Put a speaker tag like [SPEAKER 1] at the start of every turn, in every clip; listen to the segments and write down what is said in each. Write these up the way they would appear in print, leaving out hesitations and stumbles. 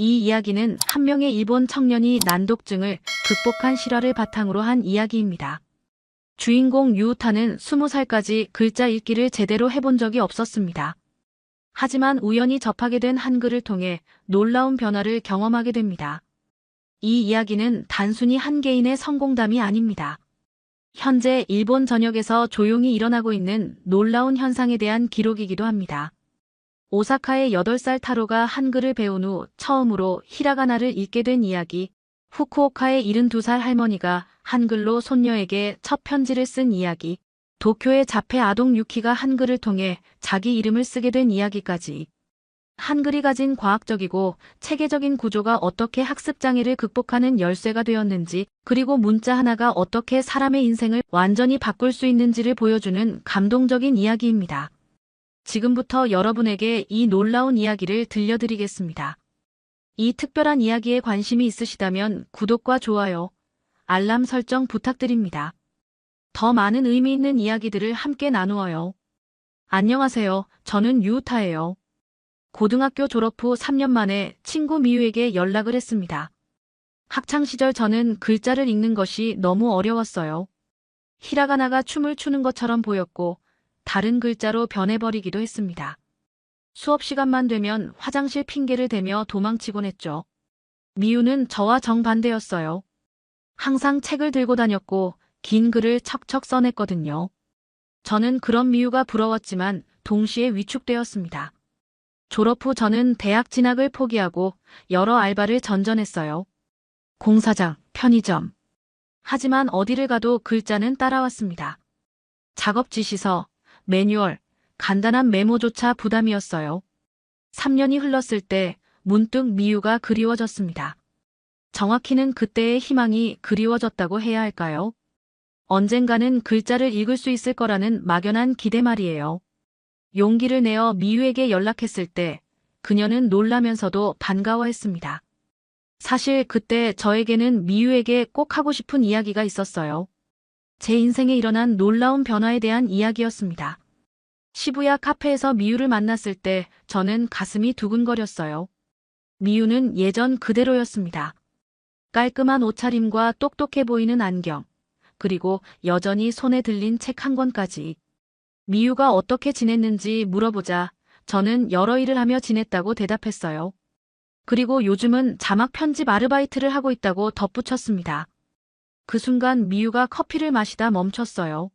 [SPEAKER 1] 이 이야기는 한 명의 일본 청년이 난독증을 극복한 실화를 바탕으로 한 이야기입니다. 주인공 유우타는 20살까지 글자 읽기를 제대로 해본 적이 없었습니다. 하지만 우연히 접하게 된 한글을 통해 놀라운 변화를 경험하게 됩니다. 이 이야기는 단순히 한 개인의 성공담이 아닙니다. 현재 일본 전역에서 조용히 일어나고 있는 놀라운 현상에 대한 기록이기도 합니다. 오사카의 8살 타로가 한글을 배운 후 처음으로 히라가나를 읽게 된 이야기, 후쿠오카의 72살 할머니가 한글로 손녀에게 첫 편지를 쓴 이야기, 도쿄의 자폐 아동 유키가 한글을 통해 자기 이름을 쓰게 된 이야기까지. 한글이 가진 과학적이고 체계적인 구조가 어떻게 학습장애를 극복하는 열쇠가 되었는지, 그리고 문자 하나가 어떻게 사람의 인생을 완전히 바꿀 수 있는지를 보여주는 감동적인 이야기입니다. 지금부터 여러분에게 이 놀라운 이야기를 들려드리겠습니다. 이 특별한 이야기에 관심이 있으시다면 구독과 좋아요, 알람 설정 부탁드립니다. 더 많은 의미 있는 이야기들을 함께 나누어요. 안녕하세요. 저는 유우타예요. 고등학교 졸업 후 3년 만에 친구 미유에게 연락을 했습니다. 학창시절 저는 글자를 읽는 것이 너무 어려웠어요. 히라가나가 춤을 추는 것처럼 보였고 다른 글자로 변해버리기도 했습니다. 수업 시간만 되면 화장실 핑계를 대며 도망치곤 했죠. 미유는 저와 정반대였어요. 항상 책을 들고 다녔고 긴 글을 척척 써냈거든요. 저는 그런 미유가 부러웠지만 동시에 위축되었습니다. 졸업 후 저는 대학 진학을 포기하고 여러 알바를 전전했어요. 공사장, 편의점. 하지만 어디를 가도 글자는 따라왔습니다. 작업 지시서, 매뉴얼, 간단한 메모조차 부담이었어요. 3년이 흘렀을 때 문득 미유가 그리워졌습니다. 정확히는 그때의 희망이 그리워졌다고 해야 할까요? 언젠가는 글자를 읽을 수 있을 거라는 막연한 기대 말이에요. 용기를 내어 미유에게 연락했을 때 그녀는 놀라면서도 반가워했습니다. 사실 그때 저에게는 미유에게 꼭 하고 싶은 이야기가 있었어요. 제 인생에 일어난 놀라운 변화에 대한 이야기였습니다. 시부야 카페에서 미유를 만났을 때 저는 가슴이 두근거렸어요. 미유는 예전 그대로였습니다. 깔끔한 옷차림과 똑똑해 보이는 안경, 그리고 여전히 손에 들린 책 한 권까지. 미유가 어떻게 지냈는지 물어보자 저는 여러 일을 하며 지냈다고 대답했어요. 그리고 요즘은 자막 편집 아르바이트를 하고 있다고 덧붙였습니다. 그 순간 미유가 커피를 마시다 멈췄어요.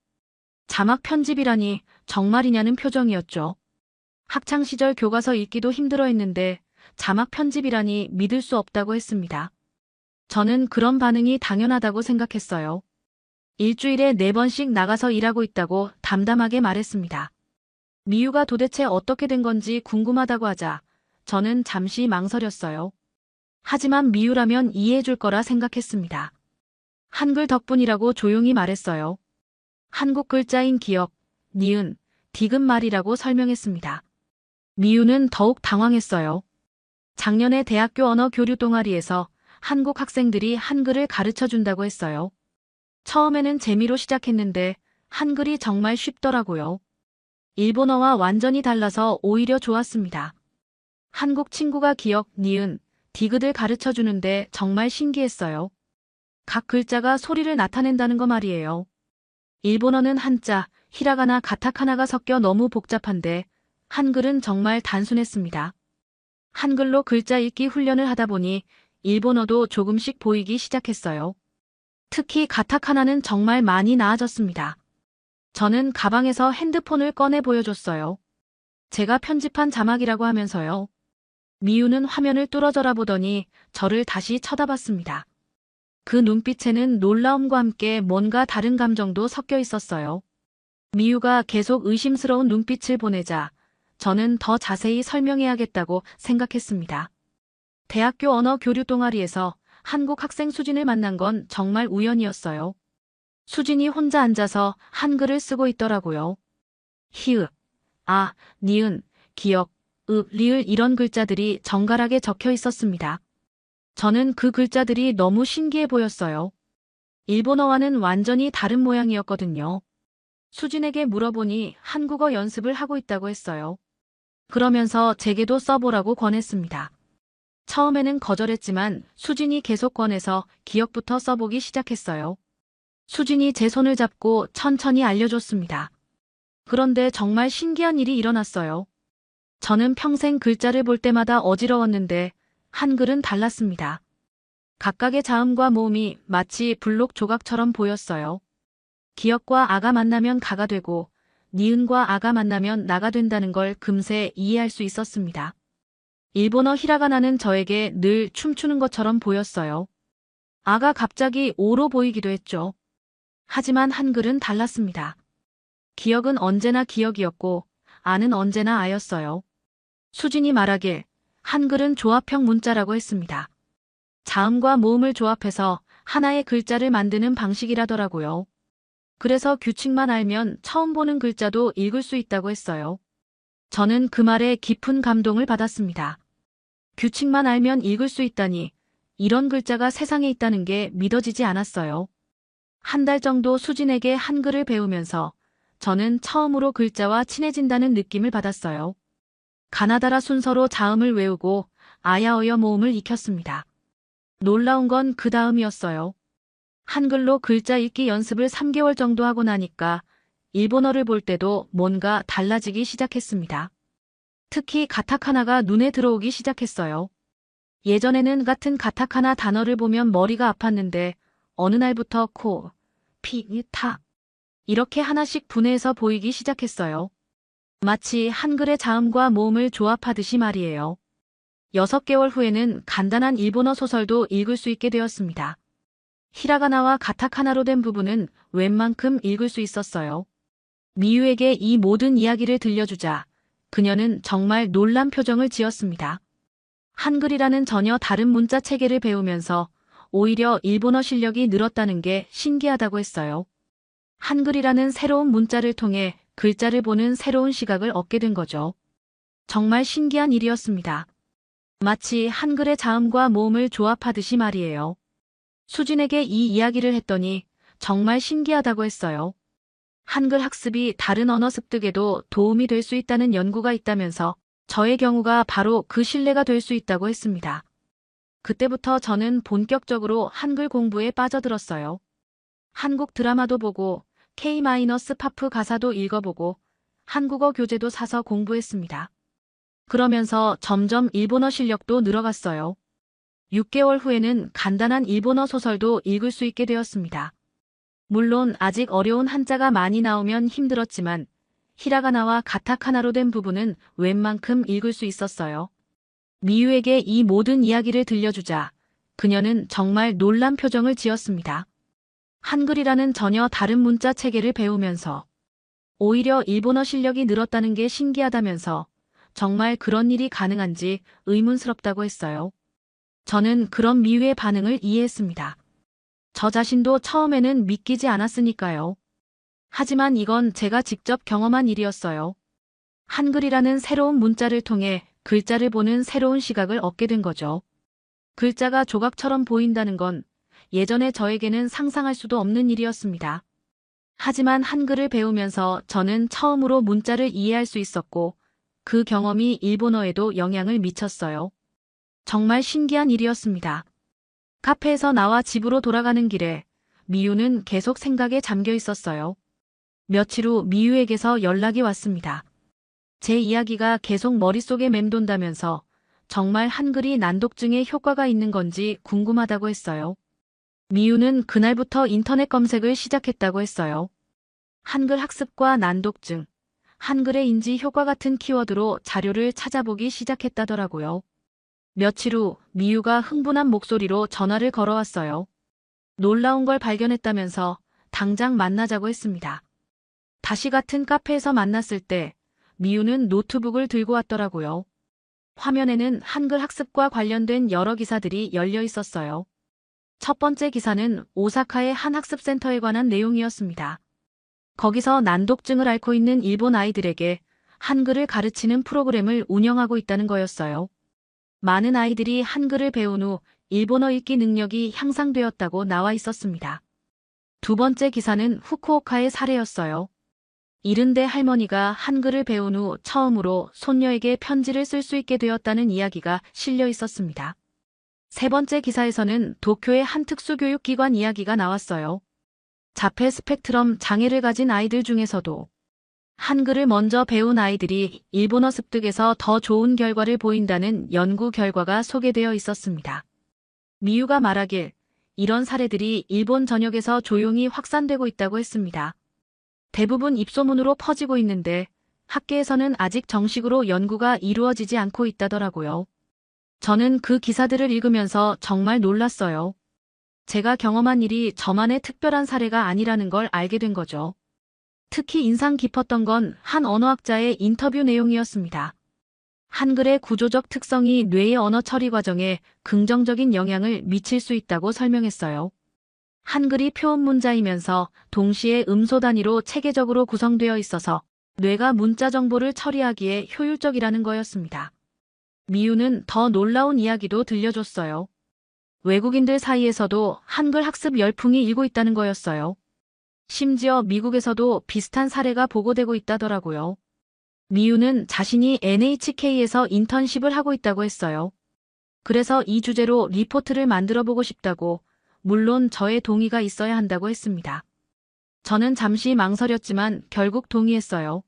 [SPEAKER 1] 자막 편집이라니 정말이냐는 표정이었죠. 학창시절 교과서 읽기도 힘들어했는데 자막 편집이라니 믿을 수 없다고 했습니다. 저는 그런 반응이 당연하다고 생각했어요. 일주일에 4번씩 나가서 일하고 있다고 담담하게 말했습니다. 미유가 도대체 어떻게 된 건지 궁금하다고 하자 저는 잠시 망설였어요. 하지만 미유라면 이해해줄 거라 생각했습니다. 한글 덕분이라고 조용히 말했어요. 한국 글자인 기역, 니은, 디귿말이라고 설명했습니다. 미유는 더욱 당황했어요. 작년에 대학교 언어 교류 동아리에서 한국 학생들이 한글을 가르쳐준다고 했어요. 처음에는 재미로 시작했는데 한글이 정말 쉽더라고요. 일본어와 완전히 달라서 오히려 좋았습니다. 한국 친구가 기역, 니은, 디귿을 가르쳐주는데 정말 신기했어요. 각 글자가 소리를 나타낸다는 거 말이에요. 일본어는 한자, 히라가나, 가타카나가 섞여 너무 복잡한데 한글은 정말 단순했습니다. 한글로 글자 읽기 훈련을 하다 보니 일본어도 조금씩 보이기 시작했어요. 특히 가타카나는 정말 많이 나아졌습니다. 저는 가방에서 핸드폰을 꺼내 보여줬어요. 제가 편집한 자막이라고 하면서요. 미유는 화면을 뚫어져라 보더니 저를 다시 쳐다봤습니다. 그 눈빛에는 놀라움과 함께 뭔가 다른 감정도 섞여 있었어요. 미유가 계속 의심스러운 눈빛을 보내자 저는 더 자세히 설명해야겠다고 생각했습니다. 대학교 언어 교류 동아리에서 한국 학생 수진을 만난 건 정말 우연이었어요. 수진이 혼자 앉아서 한글을 쓰고 있더라고요. 히읗, 아, 니은, 기역, 읍, 리을 이런 글자들이 정갈하게 적혀 있었습니다. 저는 그 글자들이 너무 신기해 보였어요. 일본어와는 완전히 다른 모양이었거든요. 수진에게 물어보니 한국어 연습을 하고 있다고 했어요. 그러면서 제게도 써보라고 권했습니다. 처음에는 거절했지만 수진이 계속 권해서 기억부터 써보기 시작했어요. 수진이 제 손을 잡고 천천히 알려줬습니다. 그런데 정말 신기한 일이 일어났어요. 저는 평생 글자를 볼 때마다 어지러웠는데 한글은 달랐습니다. 각각의 자음과 모음이 마치 블록 조각처럼 보였어요. 기역과 아가 만나면 가가 되고 니은과 아가 만나면 나가 된다는 걸 금세 이해할 수 있었습니다. 일본어 히라가나는 저에게 늘 춤추는 것처럼 보였어요. 아가 갑자기 오로 보이기도 했죠. 하지만 한글은 달랐습니다. 기역은 언제나 기역이었고 아는 언제나 아였어요. 수진이 말하길 한글은 조합형 문자라고 했습니다. 자음과 모음을 조합해서 하나의 글자를 만드는 방식이라더라고요. 그래서 규칙만 알면 처음 보는 글자도 읽을 수 있다고 했어요. 저는 그 말에 깊은 감동을 받았습니다. 규칙만 알면 읽을 수 있다니 이런 글자가 세상에 있다는 게 믿어지지 않았어요. 한 달 정도 수진에게 한글을 배우면서 저는 처음으로 글자와 친해진다는 느낌을 받았어요. 가나다라 순서로 자음을 외우고 아야어여 모음을 익혔습니다. 놀라운 건 그 다음이었어요. 한글로 글자 읽기 연습을 3개월 정도 하고 나니까 일본어를 볼 때도 뭔가 달라지기 시작했습니다. 특히 가타카나가 눈에 들어오기 시작했어요. 예전에는 같은 가타카나 단어를 보면 머리가 아팠는데 어느 날부터 코, 피, 타 이렇게 하나씩 분해해서 보이기 시작했어요. 마치 한글의 자음과 모음을 조합하듯이 말이에요. 6개월 후에는 간단한 일본어 소설도 읽을 수 있게 되었습니다. 히라가나와 가타카나로 된 부분은 웬만큼 읽을 수 있었어요. 미유에게 이 모든 이야기를 들려주자 그녀는 정말 놀란 표정을 지었습니다. 한글이라는 전혀 다른 문자 체계를 배우면서 오히려 일본어 실력이 늘었다는 게 신기하다고 했어요. 한글이라는 새로운 문자를 통해 글자를 보는 새로운 시각을 얻게 된 거죠. 정말 신기한 일이었습니다. 마치 한글의 자음과 모음을 조합하듯이 말이에요. 수진에게 이 이야기를 했더니 정말 신기하다고 했어요. 한글 학습이 다른 언어 습득에도 도움이 될 수 있다는 연구가 있다면서 저의 경우가 바로 그 신뢰가 될 수 있다고 했습니다. 그때부터 저는 본격적으로 한글 공부에 빠져들었어요. 한국 드라마도 보고 K-파프 가사도 읽어보고 한국어 교재도 사서 공부했습니다. 그러면서 점점 일본어 실력도 늘어갔어요. 6개월 후에는 간단한 일본어 소설도 읽을 수 있게 되었습니다. 물론 아직 어려운 한자가 많이 나오면 힘들었지만 히라가나와 가타카나로 된 부분은 웬만큼 읽을 수 있었어요. 미유에게 이 모든 이야기를 들려주자 그녀는 정말 놀란 표정을 지었습니다. 한글이라는 전혀 다른 문자 체계를 배우면서 오히려 일본어 실력이 늘었다는 게 신기하다면서 정말 그런 일이 가능한지 의문스럽다고 했어요. 저는 그런 미유의 반응을 이해했습니다. 저 자신도 처음에는 믿기지 않았으니까요. 하지만 이건 제가 직접 경험한 일이었어요. 한글이라는 새로운 문자를 통해 글자를 보는 새로운 시각을 얻게 된 거죠. 글자가 조각처럼 보인다는 건 예전에 저에게는 상상할 수도 없는 일이었습니다. 하지만 한글을 배우면서 저는 처음으로 문자를 이해할 수 있었고 그 경험이 일본어에도 영향을 미쳤어요. 정말 신기한 일이었습니다. 카페에서 나와 집으로 돌아가는 길에 미유는 계속 생각에 잠겨 있었어요. 며칠 후 미유에게서 연락이 왔습니다. 제 이야기가 계속 머릿속에 맴돈다면서 정말 한글이 난독증에 효과가 있는 건지 궁금하다고 했어요. 미유는 그날부터 인터넷 검색을 시작했다고 했어요. 한글 학습과 난독증, 한글의 인지 효과 같은 키워드로 자료를 찾아보기 시작했다더라고요. 며칠 후 미유가 흥분한 목소리로 전화를 걸어왔어요. 놀라운 걸 발견했다면서 당장 만나자고 했습니다. 다시 같은 카페에서 만났을 때 미유는 노트북을 들고 왔더라고요. 화면에는 한글 학습과 관련된 여러 기사들이 열려 있었어요. 첫 번째 기사는 오사카의 한 학습센터에 관한 내용이었습니다. 거기서 난독증을 앓고 있는 일본 아이들에게 한글을 가르치는 프로그램을 운영하고 있다는 거였어요. 많은 아이들이 한글을 배운 후 일본어 읽기 능력이 향상되었다고 나와 있었습니다. 두 번째 기사는 후쿠오카의 사례였어요. 70대 할머니가 한글을 배운 후 처음으로 손녀에게 편지를 쓸 수 있게 되었다는 이야기가 실려 있었습니다. 세 번째 기사에서는 도쿄의 한 특수교육기관 이야기가 나왔어요. 자폐 스펙트럼 장애를 가진 아이들 중에서도 한글을 먼저 배운 아이들이 일본어 습득에서 더 좋은 결과를 보인다는 연구 결과가 소개되어 있었습니다. 미유가 말하길 이런 사례들이 일본 전역에서 조용히 확산되고 있다고 했습니다. 대부분 입소문으로 퍼지고 있는데 학계에서는 아직 정식으로 연구가 이루어지지 않고 있다더라고요. 저는 그 기사들을 읽으면서 정말 놀랐어요. 제가 경험한 일이 저만의 특별한 사례가 아니라는 걸 알게 된 거죠. 특히 인상 깊었던 건 한 언어학자의 인터뷰 내용이었습니다. 한글의 구조적 특성이 뇌의 언어 처리 과정에 긍정적인 영향을 미칠 수 있다고 설명했어요. 한글이 표현 문자이면서 동시에 음소 단위로 체계적으로 구성되어 있어서 뇌가 문자 정보를 처리하기에 효율적이라는 거였습니다. 미유는 더 놀라운 이야기도 들려줬어요. 외국인들 사이에서도 한글 학습 열풍이 일고 있다는 거였어요. 심지어 미국에서도 비슷한 사례가 보고되고 있다더라고요. 미유는 자신이 NHK에서 인턴십을 하고 있다고 했어요. 그래서 이 주제로 리포트를 만들어 보고 싶다고, 물론 저의 동의가 있어야 한다고 했습니다. 저는 잠시 망설였지만 결국 동의했어요.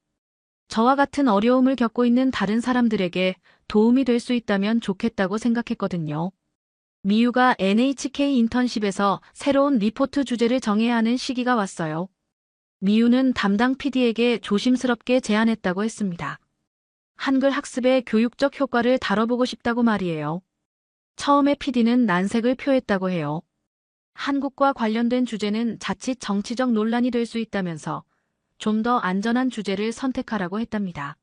[SPEAKER 1] 저와 같은 어려움을 겪고 있는 다른 사람들에게 도움이 될 수 있다면 좋겠다고 생각했거든요. 미유가 NHK 인턴십에서 새로운 리포트 주제를 정해야 하는 시기가 왔어요. 미유는 담당 PD에게 조심스럽게 제안했다고 했습니다. 한글 학습의 교육적 효과를 다뤄보고 싶다고 말이에요. 처음에 PD는 난색을 표했다고 해요. 한국과 관련된 주제는 자칫 정치적 논란이 될 수 있다면서 좀 더 안전한 주제를 선택하라고 했답니다.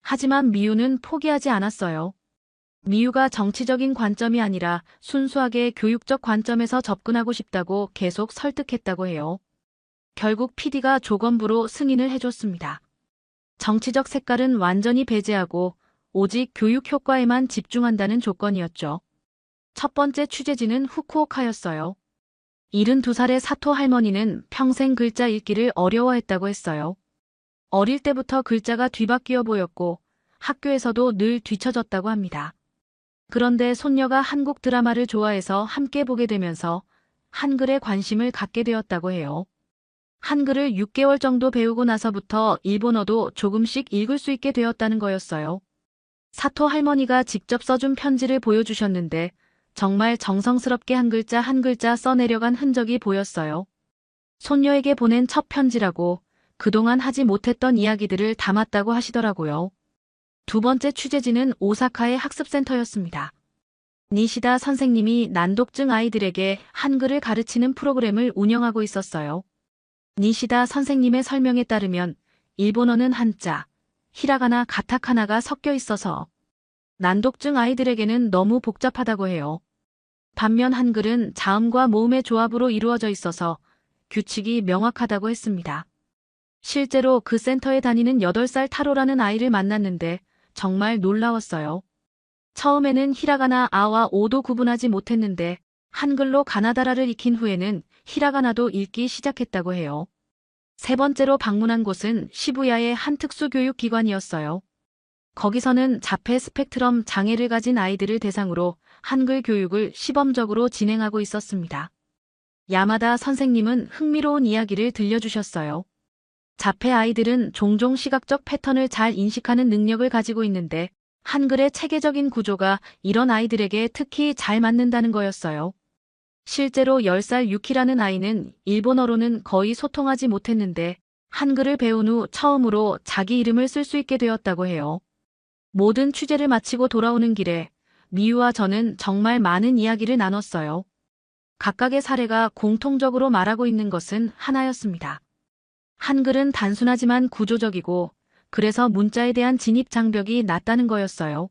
[SPEAKER 1] 하지만 미유는 포기하지 않았어요. 미유가 정치적인 관점이 아니라 순수하게 교육적 관점에서 접근하고 싶다고 계속 설득했다고 해요. 결국 PD가 조건부로 승인을 해줬습니다. 정치적 색깔은 완전히 배제하고 오직 교육 효과에만 집중한다는 조건이었죠. 첫 번째 취재지는 후쿠오카였어요. 72살의 사토 할머니는 평생 글자 읽기를 어려워했다고 했어요. 어릴 때부터 글자가 뒤바뀌어 보였고 학교에서도 늘 뒤처졌다고 합니다. 그런데 손녀가 한국 드라마를 좋아해서 함께 보게 되면서 한글에 관심을 갖게 되었다고 해요. 한글을 6개월 정도 배우고 나서부터 일본어도 조금씩 읽을 수 있게 되었다는 거였어요. 사토 할머니가 직접 써준 편지를 보여주셨는데 정말 정성스럽게 한 글자 써내려간 흔적이 보였어요. 손녀에게 보낸 첫 편지라고 그동안 하지 못했던 이야기들을 담았다고 하시더라고요. 두 번째 취재지는 오사카의 학습센터였습니다. 니시다 선생님이 난독증 아이들에게 한글을 가르치는 프로그램을 운영하고 있었어요. 니시다 선생님의 설명에 따르면 일본어는 한자, 히라가나, 가타카나가 섞여 있어서 난독증 아이들에게는 너무 복잡하다고 해요. 반면 한글은 자음과 모음의 조합으로 이루어져 있어서 규칙이 명확하다고 했습니다. 실제로 그 센터에 다니는 8살 타로라는 아이를 만났는데 정말 놀라웠어요. 처음에는 히라가나 아와 오도 구분하지 못했는데 한글로 가나다라를 익힌 후에는 히라가나도 읽기 시작했다고 해요. 세 번째로 방문한 곳은 시부야의 한 특수교육기관이었어요. 거기서는 자폐 스펙트럼 장애를 가진 아이들을 대상으로 한글 교육을 시범적으로 진행하고 있었습니다. 야마다 선생님은 흥미로운 이야기를 들려주셨어요. 자폐 아이들은 종종 시각적 패턴을 잘 인식하는 능력을 가지고 있는데 한글의 체계적인 구조가 이런 아이들에게 특히 잘 맞는다는 거였어요. 실제로 10살 유키라는 아이는 일본어로는 거의 소통하지 못했는데 한글을 배운 후 처음으로 자기 이름을 쓸 수 있게 되었다고 해요. 모든 취재를 마치고 돌아오는 길에 미유와 저는 정말 많은 이야기를 나눴어요. 각각의 사례가 공통적으로 말하고 있는 것은 하나였습니다. 한글은 단순하지만 구조적이고 그래서 문자에 대한 진입 장벽이 낮다는 거였어요.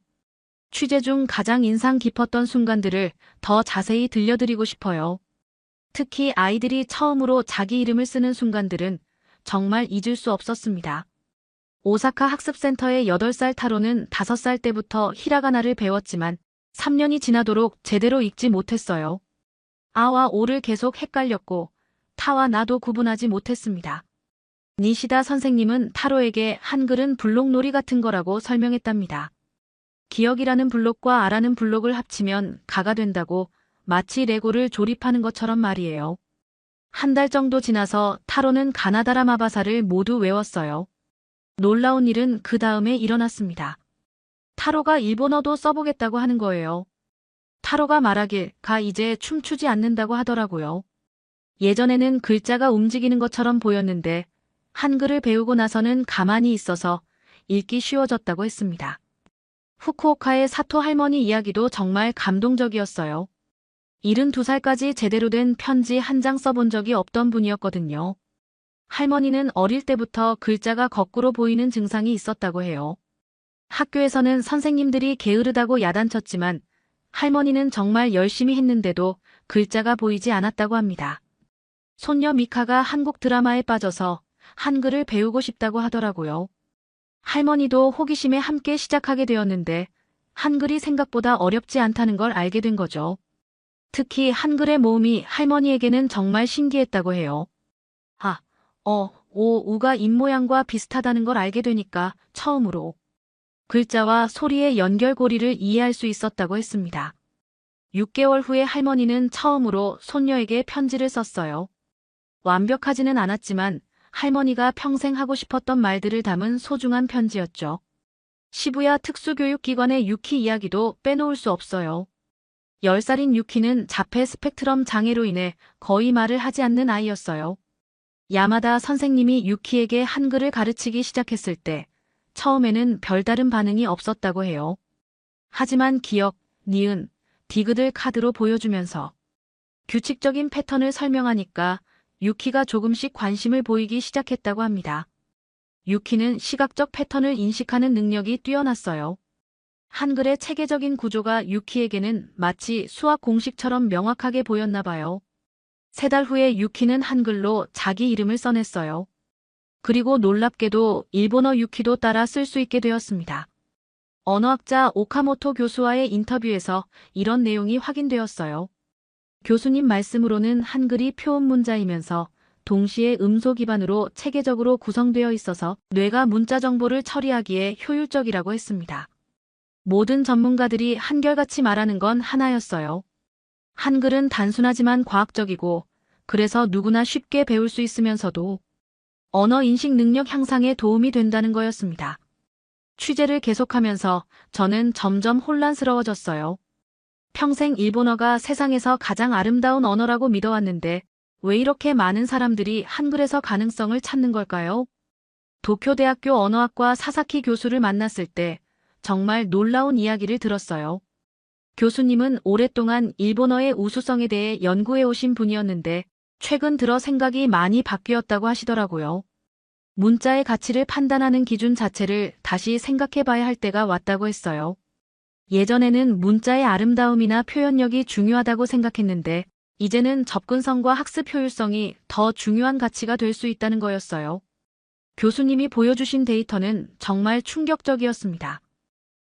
[SPEAKER 1] 취재 중 가장 인상 깊었던 순간들을 더 자세히 들려드리고 싶어요. 특히 아이들이 처음으로 자기 이름을 쓰는 순간들은 정말 잊을 수 없었습니다. 오사카 학습센터의 8살 타로는 5살 때부터 히라가나를 배웠지만 3년이 지나도록 제대로 읽지 못했어요. 아와 오를 계속 헷갈렸고 타와 나도 구분하지 못했습니다. 니시다 선생님은 타로에게 한글은 블록놀이 같은 거라고 설명했답니다. 기억이라는 블록과 아라는 블록을 합치면 가가 된다고, 마치 레고를 조립하는 것처럼 말이에요. 한 달 정도 지나서 타로는 가나다라 마바사를 모두 외웠어요. 놀라운 일은 그 다음에 일어났습니다. 타로가 일본어도 써보겠다고 하는 거예요. 타로가 말하길 가 이제 춤추지 않는다고 하더라고요. 예전에는 글자가 움직이는 것처럼 보였는데 한글을 배우고 나서는 가만히 있어서 읽기 쉬워졌다고 했습니다. 후쿠오카의 사토 할머니 이야기도 정말 감동적이었어요. 72살까지 제대로 된 편지 한 장 써본 적이 없던 분이었거든요. 할머니는 어릴 때부터 글자가 거꾸로 보이는 증상이 있었다고 해요. 학교에서는 선생님들이 게으르다고 야단쳤지만 할머니는 정말 열심히 했는데도 글자가 보이지 않았다고 합니다. 손녀 미카가 한국 드라마에 빠져서 한글을 배우고 싶다고 하더라고요. 할머니도 호기심에 함께 시작하게 되었는데 한글이 생각보다 어렵지 않다는 걸 알게 된 거죠. 특히 한글의 모음이 할머니에게는 정말 신기했다고 해요. 아, 우가 입모양과 비슷하다는 걸 알게 되니까 처음으로 글자와 소리의 연결고리를 이해할 수 있었다고 했습니다. 6개월 후에 할머니는 처음으로 손녀에게 편지를 썼어요. 완벽하지는 않았지만 할머니가 평생 하고 싶었던 말들을 담은 소중한 편지였죠. 시부야 특수교육기관의 유키 이야기도 빼놓을 수 없어요. 10살인 유키는 자폐 스펙트럼 장애로 인해 거의 말을 하지 않는 아이였어요. 야마다 선생님이 유키에게 한글을 가르치기 시작했을 때 처음에는 별다른 반응이 없었다고 해요. 하지만 기역, 니은, 디귿을 카드로 보여주면서 규칙적인 패턴을 설명하니까 유키가 조금씩 관심을 보이기 시작했다고 합니다. 유키는 시각적 패턴을 인식하는 능력이 뛰어났어요. 한글의 체계적인 구조가 유키에게는 마치 수학 공식처럼 명확하게 보였나 봐요. 3달 후에 유키는 한글로 자기 이름을 써냈어요. 그리고 놀랍게도 일본어 유키도 따라 쓸 수 있게 되었습니다. 언어학자 오카모토 교수와의 인터뷰에서 이런 내용이 확인되었어요. 교수님 말씀으로는 한글이 표음 문자이면서 동시에 음소 기반으로 체계적으로 구성되어 있어서 뇌가 문자 정보를 처리하기에 효율적이라고 했습니다. 모든 전문가들이 한결같이 말하는 건 하나였어요. 한글은 단순하지만 과학적이고 그래서 누구나 쉽게 배울 수 있으면서도 언어 인식 능력 향상에 도움이 된다는 거였습니다. 취재를 계속하면서 저는 점점 혼란스러워졌어요. 평생 일본어가 세상에서 가장 아름다운 언어라고 믿어왔는데 왜 이렇게 많은 사람들이 한글에서 가능성을 찾는 걸까요? 도쿄대학교 언어학과 사사키 교수를 만났을 때 정말 놀라운 이야기를 들었어요. 교수님은 오랫동안 일본어의 우수성에 대해 연구해 오신 분이었는데 최근 들어 생각이 많이 바뀌었다고 하시더라고요. 문자의 가치를 판단하는 기준 자체를 다시 생각해 봐야 할 때가 왔다고 했어요. 예전에는 문자의 아름다움이나 표현력이 중요하다고 생각했는데 이제는 접근성과 학습 효율성이 더 중요한 가치가 될 수 있다는 거였어요. 교수님이 보여주신 데이터는 정말 충격적이었습니다.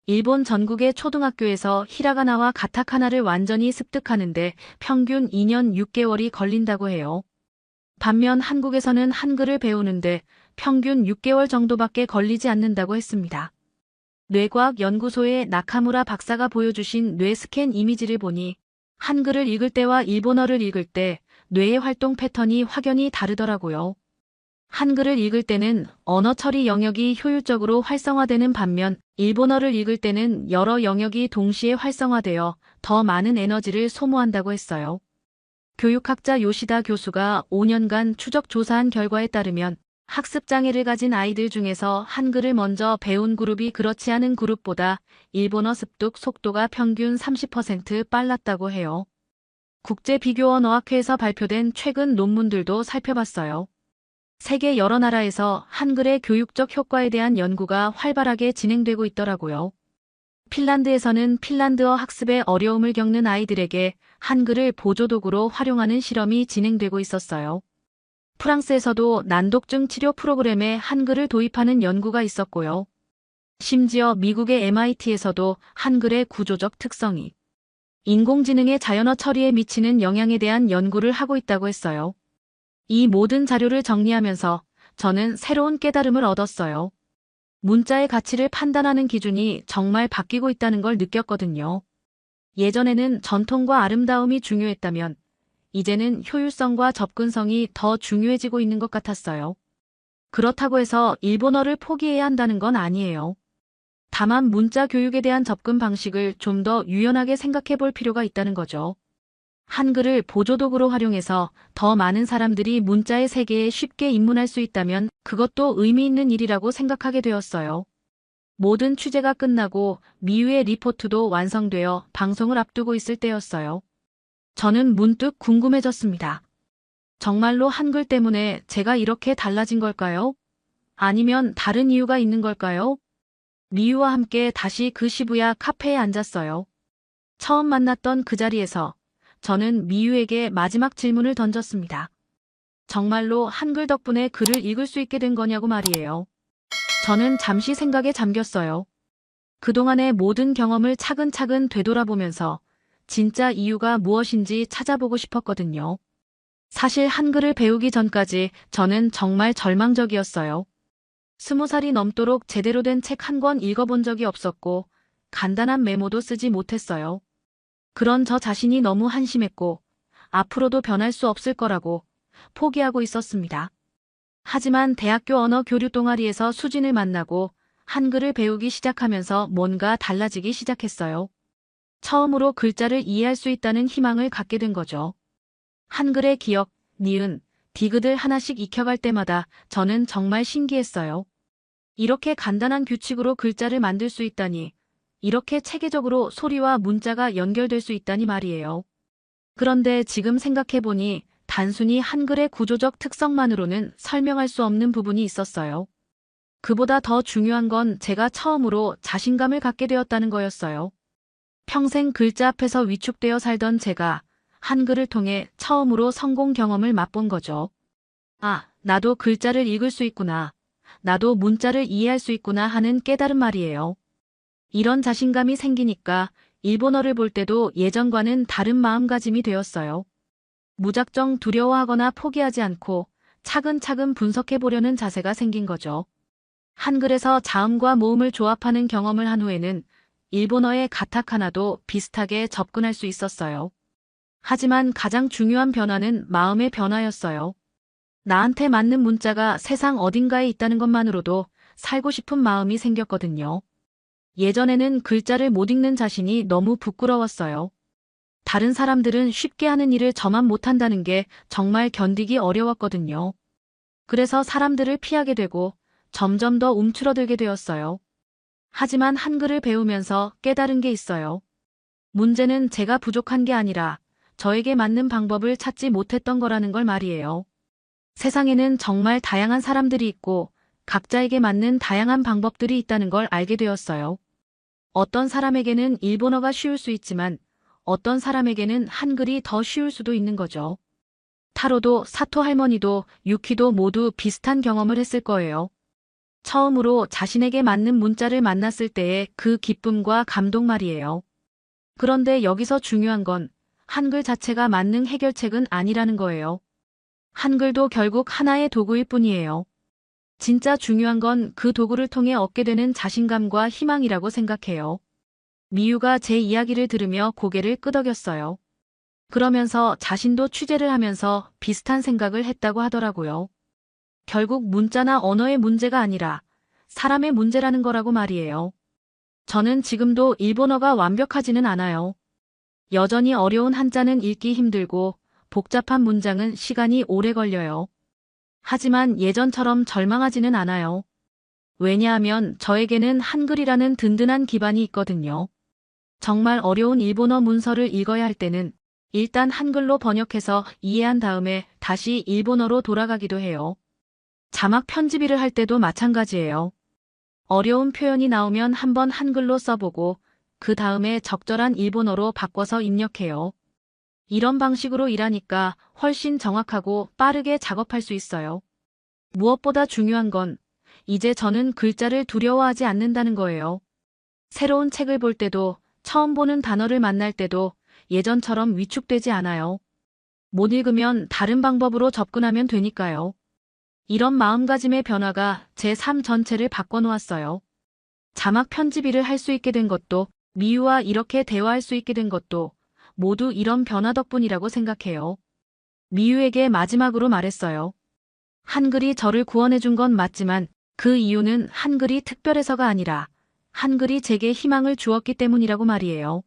[SPEAKER 1] 일본 전국의 초등학교에서 히라가나와 가타카나를 완전히 습득하는데 평균 2년 6개월이 걸린다고 해요. 반면 한국에서는 한글을 배우는데 평균 6개월 정도밖에 걸리지 않는다고 했습니다. 뇌과학 연구소의 나카무라 박사가 보여주신 뇌 스캔 이미지를 보니 한글을 읽을 때와 일본어를 읽을 때 뇌의 활동 패턴이 확연히 다르더라고요. 한글을 읽을 때는 언어 처리 영역이 효율적으로 활성화되는 반면 일본어를 읽을 때는 여러 영역이 동시에 활성화되어 더 많은 에너지를 소모한다고 했어요. 교육학자 요시다 교수가 5년간 추적 조사한 결과에 따르면 학습장애를 가진 아이들 중에서 한글을 먼저 배운 그룹이 그렇지 않은 그룹보다 일본어 습득 속도가 평균 30% 빨랐다고 해요. 국제비교언어학회에서 발표된 최근 논문들도 살펴봤어요. 세계 여러 나라에서 한글의 교육적 효과에 대한 연구가 활발하게 진행되고 있더라고요. 핀란드에서는 핀란드어 학습에 어려움을 겪는 아이들에게 한글을 보조도구로 활용하는 실험이 진행되고 있었어요. 프랑스에서도 난독증 치료 프로그램에 한글을 도입하는 연구가 있었고요. 심지어 미국의 MIT에서도 한글의 구조적 특성이 인공지능의 자연어 처리에 미치는 영향에 대한 연구를 하고 있다고 했어요. 이 모든 자료를 정리하면서 저는 새로운 깨달음을 얻었어요. 문자의 가치를 판단하는 기준이 정말 바뀌고 있다는 걸 느꼈거든요. 예전에는 전통과 아름다움이 중요했다면, 이제는 효율성과 접근성이 더 중요해지고 있는 것 같았어요. 그렇다고 해서 일본어를 포기해야 한다는 건 아니에요. 다만 문자 교육에 대한 접근 방식을 좀 더 유연하게 생각해 볼 필요가 있다는 거죠. 한글을 보조도구로 활용해서 더 많은 사람들이 문자의 세계에 쉽게 입문할 수 있다면 그것도 의미 있는 일이라고 생각하게 되었어요. 모든 취재가 끝나고 미유의 리포트도 완성되어 방송을 앞두고 있을 때였어요. 저는 문득 궁금해졌습니다. 정말로 한글 때문에 제가 이렇게 달라진 걸까요? 아니면 다른 이유가 있는 걸까요? 미유와 함께 다시 그 시부야 카페에 앉았어요. 처음 만났던 그 자리에서 저는 미유에게 마지막 질문을 던졌습니다. 정말로 한글 덕분에 글을 읽을 수 있게 된 거냐고 말이에요. 저는 잠시 생각에 잠겼어요. 그동안의 모든 경험을 차근차근 되돌아보면서 진짜 이유가 무엇인지 찾아보고 싶었거든요. 사실 한글을 배우기 전까지 저는 정말 절망적이었어요. 20살이 넘도록 제대로 된 책 한 권 읽어본 적이 없었고 간단한 메모도 쓰지 못했어요. 그런 저 자신이 너무 한심했고 앞으로도 변할 수 없을 거라고 포기하고 있었습니다. 하지만 대학교 언어 교류 동아리에서 수진을 만나고 한글을 배우기 시작하면서 뭔가 달라지기 시작했어요. 처음으로 글자를 이해할 수 있다는 희망을 갖게 된 거죠. 한글의 기역, 니은, 디귿을 하나씩 익혀갈 때마다 저는 정말 신기했어요. 이렇게 간단한 규칙으로 글자를 만들 수 있다니, 이렇게 체계적으로 소리와 문자가 연결될 수 있다니 말이에요. 그런데 지금 생각해보니 단순히 한글의 구조적 특성만으로는 설명할 수 없는 부분이 있었어요. 그보다 더 중요한 건 제가 처음으로 자신감을 갖게 되었다는 거였어요. 평생 글자 앞에서 위축되어 살던 제가 한글을 통해 처음으로 성공 경험을 맛본 거죠. 아, 나도 글자를 읽을 수 있구나. 나도 문자를 이해할 수 있구나 하는 깨달음 말이에요. 이런 자신감이 생기니까 일본어를 볼 때도 예전과는 다른 마음가짐이 되었어요. 무작정 두려워하거나 포기하지 않고 차근차근 분석해 보려는 자세가 생긴 거죠. 한글에서 자음과 모음을 조합하는 경험을 한 후에는 일본어의 가타카나도 비슷하게 접근할 수 있었어요. 하지만 가장 중요한 변화는 마음의 변화였어요. 나한테 맞는 문자가 세상 어딘가에 있다는 것만으로도 살고 싶은 마음이 생겼거든요. 예전에는 글자를 못 읽는 자신이 너무 부끄러웠어요. 다른 사람들은 쉽게 하는 일을 저만 못한다는 게 정말 견디기 어려웠거든요. 그래서 사람들을 피하게 되고 점점 더 움츠러들게 되었어요. 하지만 한글을 배우면서 깨달은 게 있어요. 문제는 제가 부족한 게 아니라 저에게 맞는 방법을 찾지 못했던 거라는 걸 말이에요. 세상에는 정말 다양한 사람들이 있고 각자에게 맞는 다양한 방법들이 있다는 걸 알게 되었어요. 어떤 사람에게는 일본어가 쉬울 수 있지만 어떤 사람에게는 한글이 더 쉬울 수도 있는 거죠. 타로도 사토 할머니도 유키도 모두 비슷한 경험을 했을 거예요. 처음으로 자신에게 맞는 문자를 만났을 때의 그 기쁨과 감동 말이에요. 그런데 여기서 중요한 건 한글 자체가 만능 해결책은 아니라는 거예요. 한글도 결국 하나의 도구일 뿐이에요. 진짜 중요한 건 그 도구를 통해 얻게 되는 자신감과 희망이라고 생각해요. 미유가 제 이야기를 들으며 고개를 끄덕였어요. 그러면서 자신도 취재를 하면서 비슷한 생각을 했다고 하더라고요. 결국 문자나 언어의 문제가 아니라 사람의 문제라는 거라고 말이에요. 저는 지금도 일본어가 완벽하지는 않아요. 여전히 어려운 한자는 읽기 힘들고 복잡한 문장은 시간이 오래 걸려요. 하지만 예전처럼 절망하지는 않아요. 왜냐하면 저에게는 한글이라는 든든한 기반이 있거든요. 정말 어려운 일본어 문서를 읽어야 할 때는 일단 한글로 번역해서 이해한 다음에 다시 일본어로 돌아가기도 해요. 자막 편집 일을 할 때도 마찬가지예요. 어려운 표현이 나오면 한번 한글로 써보고 그 다음에 적절한 일본어로 바꿔서 입력해요. 이런 방식으로 일하니까 훨씬 정확하고 빠르게 작업할 수 있어요. 무엇보다 중요한 건 이제 저는 글자를 두려워하지 않는다는 거예요. 새로운 책을 볼 때도 처음 보는 단어를 만날 때도 예전처럼 위축되지 않아요. 못 읽으면 다른 방법으로 접근하면 되니까요. 이런 마음가짐의 변화가 제 삶 전체를 바꿔놓았어요. 자막 편집 일을 할 수 있게 된 것도, 미유와 이렇게 대화할 수 있게 된 것도 모두 이런 변화 덕분이라고 생각해요. 미유에게 마지막으로 말했어요. 한글이 저를 구원해준 건 맞지만 그 이유는 한글이 특별해서가 아니라 한글이 제게 희망을 주었기 때문이라고 말이에요.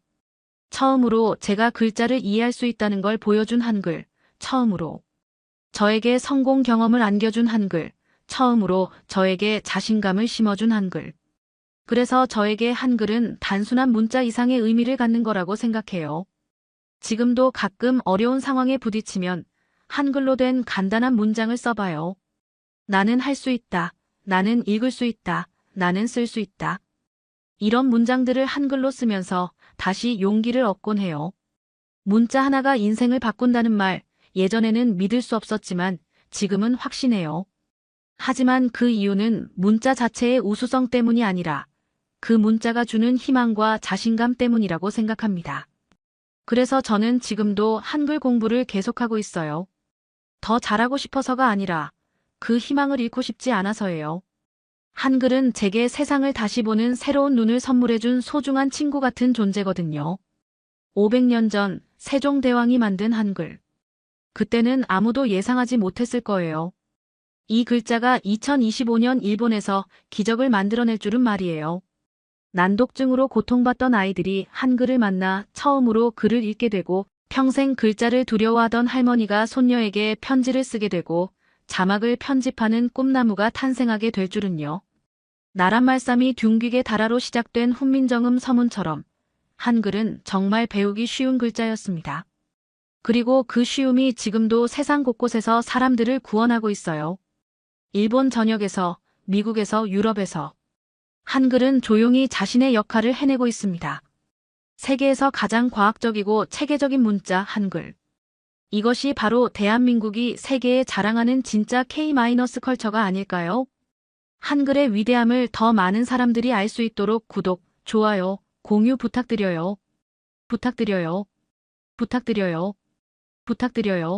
[SPEAKER 1] 처음으로 제가 글자를 이해할 수 있다는 걸 보여준 한글, 처음으로 저에게 성공 경험을 안겨준 한글, 처음으로 저에게 자신감을 심어준 한글. 그래서 저에게 한글은 단순한 문자 이상의 의미를 갖는 거라고 생각해요. 지금도 가끔 어려운 상황에 부딪히면 한글로 된 간단한 문장을 써봐요. 나는 할 수 있다. 나는 읽을 수 있다. 나는 쓸 수 있다. 이런 문장들을 한글로 쓰면서 다시 용기를 얻곤 해요. 문자 하나가 인생을 바꾼다는 말, 예전에는 믿을 수 없었지만 지금은 확신해요. 하지만 그 이유는 문자 자체의 우수성 때문이 아니라 그 문자가 주는 희망과 자신감 때문이라고 생각합니다. 그래서 저는 지금도 한글 공부를 계속하고 있어요. 더 잘하고 싶어서가 아니라 그 희망을 잃고 싶지 않아서예요. 한글은 제게 세상을 다시 보는 새로운 눈을 선물해준 소중한 친구 같은 존재거든요. 500년 전 세종대왕이 만든 한글. 그때는 아무도 예상하지 못했을 거예요. 이 글자가 2025년 일본에서 기적을 만들어낼 줄은 말이에요. 난독증으로 고통받던 아이들이 한글을 만나 처음으로 글을 읽게 되고 평생 글자를 두려워하던 할머니가 손녀에게 편지를 쓰게 되고 자막을 편집하는 꿈나무가 탄생하게 될 줄은요. 나란말싸미 둥귀게 달아로 시작된 훈민정음 서문처럼 한글은 정말 배우기 쉬운 글자였습니다. 그리고 그 쉬움이 지금도 세상 곳곳에서 사람들을 구원하고 있어요. 일본 전역에서, 미국에서, 유럽에서 한글은 조용히 자신의 역할을 해내고 있습니다. 세계에서 가장 과학적이고 체계적인 문자 한글. 이것이 바로 대한민국이 세계에 자랑하는 진짜 K-컬처가 아닐까요? 한글의 위대함을 더 많은 사람들이 알 수 있도록 구독, 좋아요, 공유 부탁드려요. 부탁드려요. 부탁드려요. 부탁드려요.